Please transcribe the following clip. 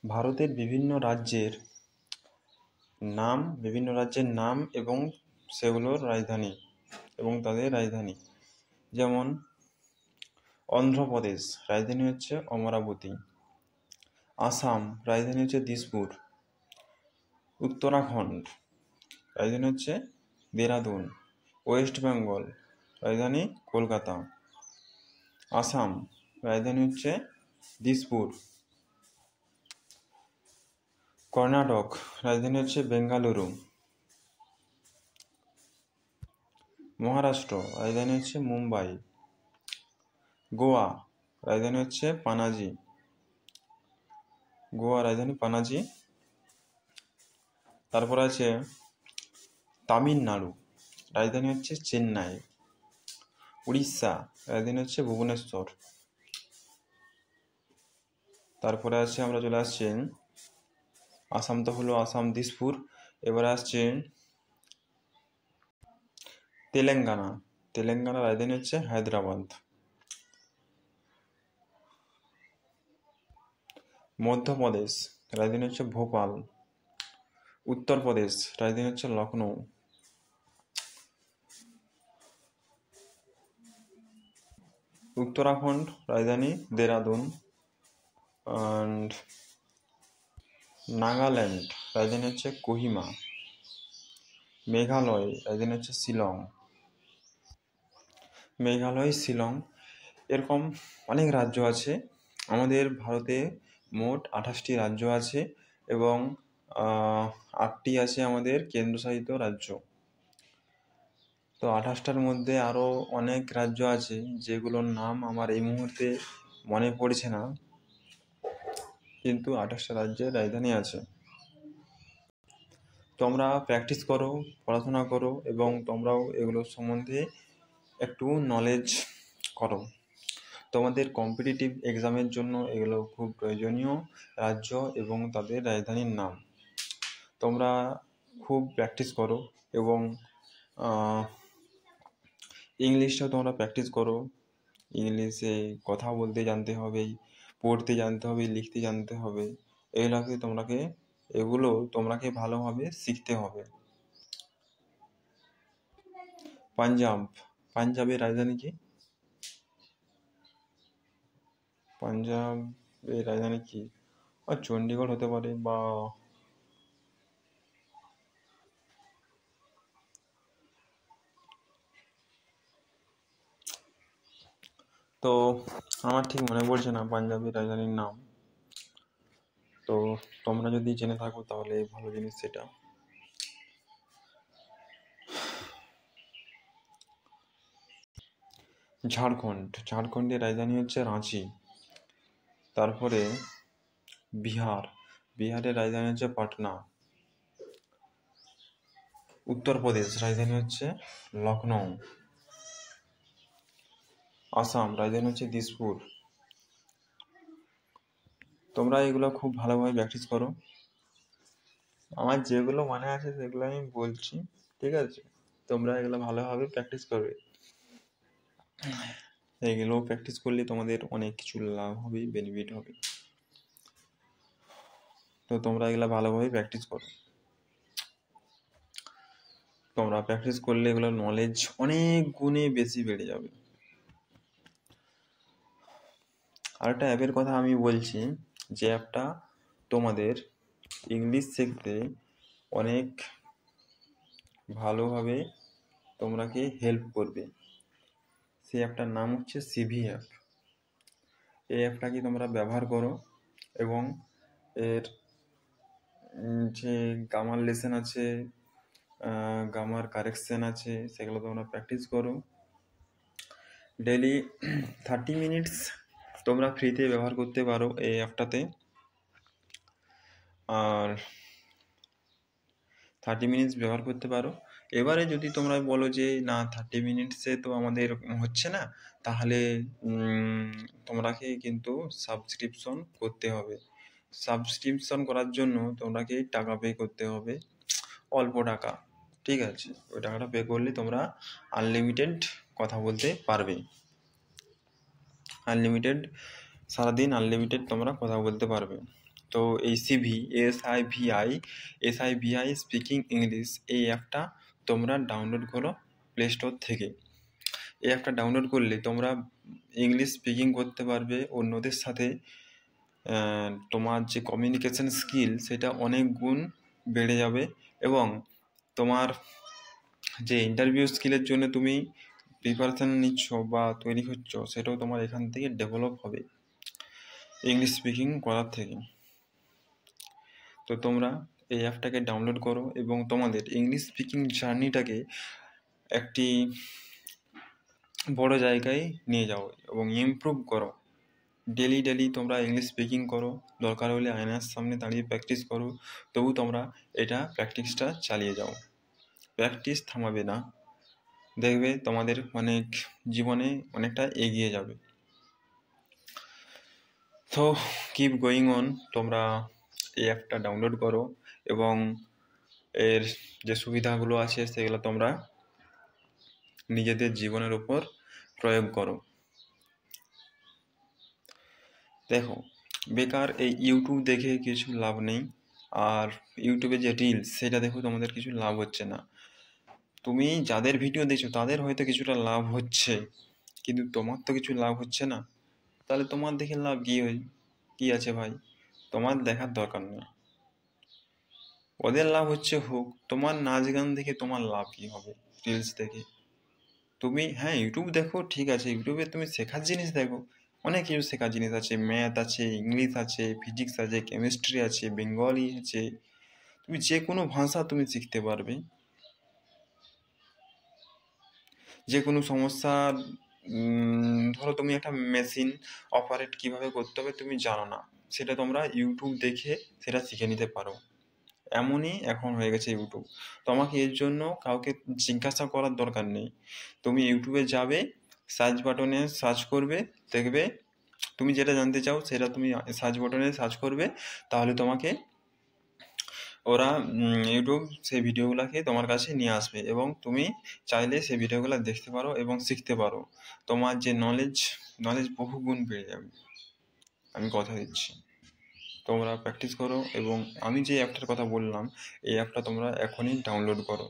ভারতের বিভিন্ন রাজ্যের নাম এবং সেগুলোর রাজধানী এবং তাদের রাজধানী। যেমন অন্ধ্রপ্রদেশ, রাজধানী হচ্ছে অমরাবতী। আসাম, রাজধানী হচ্ছে দিসপুর। উত্তরাখণ্ড, রাজধানী হচ্ছে দেরাদুন। ওয়েস্ট বেঙ্গল, রাজধানী কলকাতা। আসাম, রাজধানী হচ্ছে দিসপুর। কর্ণাটক, রাজধানী হচ্ছে বেঙ্গালুরু। মহারাষ্ট্র, রাজধানী হচ্ছে মুম্বাই। গোয়া, রাজধানী হচ্ছে পানাজি। রাজধানী পানাজি। তারপর আছে তামিলনাড়ু, রাজধানী হচ্ছে চেন্নাই। উড়িষ্যা, রাজধানী হচ্ছে ভুবনেশ্বর। তারপরে আছে আমরা চলে আসছি আসাম, তো হলো আসাম দিসপুর। এবারে আসছে তেলেঙ্গানা, রাজধানী হচ্ছে হায়দ্রাবাদ। মধ্যপ্রদেশ, রাজধানী হচ্ছে ভোপাল। উত্তরপ্রদেশ, রাজধানী হচ্ছে লখনৌ। উত্তরাখণ্ড, রাজধানী দেরাদুন। অ্যান্ড নাগাল্যান্ড, রাজধানী হচ্ছে কোহিমা। মেঘালয়, রাজধানী হচ্ছে শিলং। এরকম অনেক রাজ্য আছে। আমাদের ভারতে মোট 28টি রাজ্য আছে এবং 8টি আছে আমাদের কেন্দ্রশাসিত রাজ্য। তো 28টার মধ্যে আরও অনেক রাজ্য আছে যেগুলোর নাম আমার এই মুহূর্তে মনে পড়ছে না, কিন্তু 28টা রাজ্যের রাজধানী আছে। তোমরা প্র্যাকটিস করো, পড়াশোনা করো এবং তোমরাও এগুলোর সম্বন্ধে একটু নলেজ করো। তোমাদের কম্পিটিটিভ এক্সামের জন্য এগুলো খুব প্রয়োজনীয় রাজ্য এবং তাদের রাজধানীর নাম। তোমরা খুব প্র্যাকটিস করো এবং ইংলিশটাও তোমরা প্র্যাকটিস করো। ইংলিশে কথা বলতে জানতে হবে, পড়তে জানতে হবে, লিখতে জানতে হবে। এগুলো তোমাকে ভালোভাবে শিখতে হবে। পাঞ্জাবের রাজধানী কি? পাঞ্জাবের রাজধানী কি? চণ্ডীগড় হতে পারে, বা তো আমার ঠিক মনে পড়ছে না পাঞ্জাবের রাজধানীর নাম। তো তোমরা যদি জেনে থাকো তাহলে ভালো জিনিস সেটা। ঝাড়খণ্ডের রাজধানী হচ্ছে রাঁচি। তারপরে বিহারের রাজধানী হচ্ছে পাটনা। উত্তরপ্রদেশ, রাজধানী হচ্ছে লখনৌ। আসাম, রাজধানী হচ্ছে দিসপুর। তোমরা এগুলো খুব ভালোভাবে প্র্যাকটিস করো। আমার যেগুলো মনে আছে সেগুলো আমি বলছি, ঠিক আছে? তোমরা এগুলো ভালোভাবে প্র্যাকটিস করবে। এগুলো প্র্যাকটিস করলে তোমাদের অনেক কিছু লাভ হবে, বেনিফিট হবে। তো তোমরা এগুলো ভালোভাবে প্র্যাকটিস করো। তোমরা প্র্যাকটিস করলে এগুলোর নলেজ অনেক গুণে বেশি বেড়ে যাবে। আরেকটা অ্যাপের কথা আমি বলছি, যে অ্যাপটা তোমাদের ইংলিশ শিখতে অনেক ভালোভাবে তোমরাকে হেল্প করবে। সেই অ্যাপটার নাম হচ্ছে সিভি অ্যাপ। এই অ্যাপটাকে তোমরা ব্যবহার করো এবং এর যে গ্রামার লেসন আছে, গ্রামার কারেকশন আছে, সেগুলো তোমরা প্র্যাকটিস করো। ডেলি 30 মিনিটস তোমরা ফ্রিতে ব্যবহার করতে পারো এই অ্যাপটাতে। আর 30 মিনিটস ব্যবহার করতে পারো। এবারে যদি তোমরা বলো যে না 30 মিনিটসে তো আমাদের হচ্ছে না, তাহলে তোমরাকে কিন্তু সাবস্ক্রিপশন করতে হবে। সাবস্ক্রিপশন করার জন্য তোমরাকে টাকা পে করতে হবে, অল্প টাকা, ঠিক আছে? ওই টাকাটা পে করলে তোমরা আনলিমিটেড কথা বলতে পারবে। সারাদিন আনলিমিটেড তোমরা কথা বলতে পারবে। তো এই সিভি SIVI স্পিকিং ইংলিশ এই অ্যাপটা তোমরা ডাউনলোড করো প্লে স্টোর থেকে। এই অ্যাপটা ডাউনলোড করলে তোমরা ইংলিশ স্পিকিং করতে পারবে অন্যদের সাথে। তোমার যে কমিউনিকেশন স্কিল সেটা অনেক গুণ বেড়ে যাবে, এবং তোমার যে ইন্টারভিউ স্কিলের জন্য তুমি প্রিপারেশান নিচ্ছ বা তৈরি হচ্ছ, সেটাও তোমার এখান থেকে ডেভেলপ হবে ইংলিশ স্পিকিং করার থেকে। তো তোমরা এই অ্যাপটাকে ডাউনলোড করো এবং তোমাদের ইংলিশ স্পিকিং জার্নিটাকে একটি বড় জায়গায় নিয়ে যাও এবং ইমপ্রুভ করো। ডেলি তোমরা ইংলিশ স্পিকিং করো, দরকার হলে আয়নার সামনে দাঁড়িয়ে প্র্যাকটিস করো, তবু তোমরা এটা প্র্যাকটিসটা চালিয়ে যাও, প্র্যাকটিস থামাবে না, দেখবে তোমাদের অনেক জীবনে অনেকটা এগিয়ে যাবে। তো কিপ গোয়িং অন, তোমরা এই অ্যাপটা ডাউনলোড করো এবং এর যে সুবিধাগুলো আছে সেগুলো তোমরা নিজেদের জীবনের উপর প্রয়োগ করো। দেখো, বেকার এই ইউটিউব দেখে কিছু লাভ নেই, আর ইউটিউবে যে রিলস সেটা দেখো তোমাদের কিছু লাভ হচ্ছে না। তুমি যাদের ভিডিও দেখছো তাদের হয়তো কিছুটা লাভ হচ্ছে, কিন্তু তোমার তো কিছু লাভ হচ্ছে না। তাহলে তোমার দেখে লাভ কি আছে ভাই? তোমার দেখার দরকার নেই, ওদের লাভ হচ্ছে হোক, তোমার নাচ গান দেখে তোমার লাভ কি হবে? রিলস দেখে তুমি, হ্যাঁ ইউটিউব দেখো ঠিক আছে, ইউটিউবে তুমি শেখার জিনিস দেখো, অনেক কিছু শেখার জিনিস আছে, ম্যাথ আছে, ইংলিশ আছে, ফিজিক্স আছে, কেমিস্ট্রি আছে, বেঙ্গলি আছে, তুমি যে কোনো ভাষা তুমি শিখতে পারবে। যে কোনো সমস্যা, ধরো তুমি একটা মেশিন অপারেট কিভাবে করতে হবে তুমি জানো না, সেটা তোমরা ইউটিউব দেখে সেটা শিখে নিতে পারো। এমনই এখন হয়ে গেছে ইউটিউব, তোমাকে এর জন্য কাউকে জিজ্ঞাসা করার দরকার নেই। তুমি ইউটিউবে যাবে, সার্চ বাটনে সার্চ করবে, দেখবে তুমি যেটা জানতে চাও সেটা তুমি সার্চ বাটনে সার্চ করবে, তাহলে তোমাকে ওরা ইউটিউব সেই ভিডিওগুলোকে তোমার কাছে নিয়ে আসবে এবং তুমি চাইলে সেই ভিডিওগুলো দেখতে পারো এবং শিখতে পারো। তোমার যে নলেজ বহু গুণ বেড়ে যাবে, আমি কথা দিচ্ছি। তোমরা প্র্যাকটিস করো এবং আমি যে অ্যাপটার কথা বললাম এই অ্যাপটা তোমরা এখনই ডাউনলোড করো।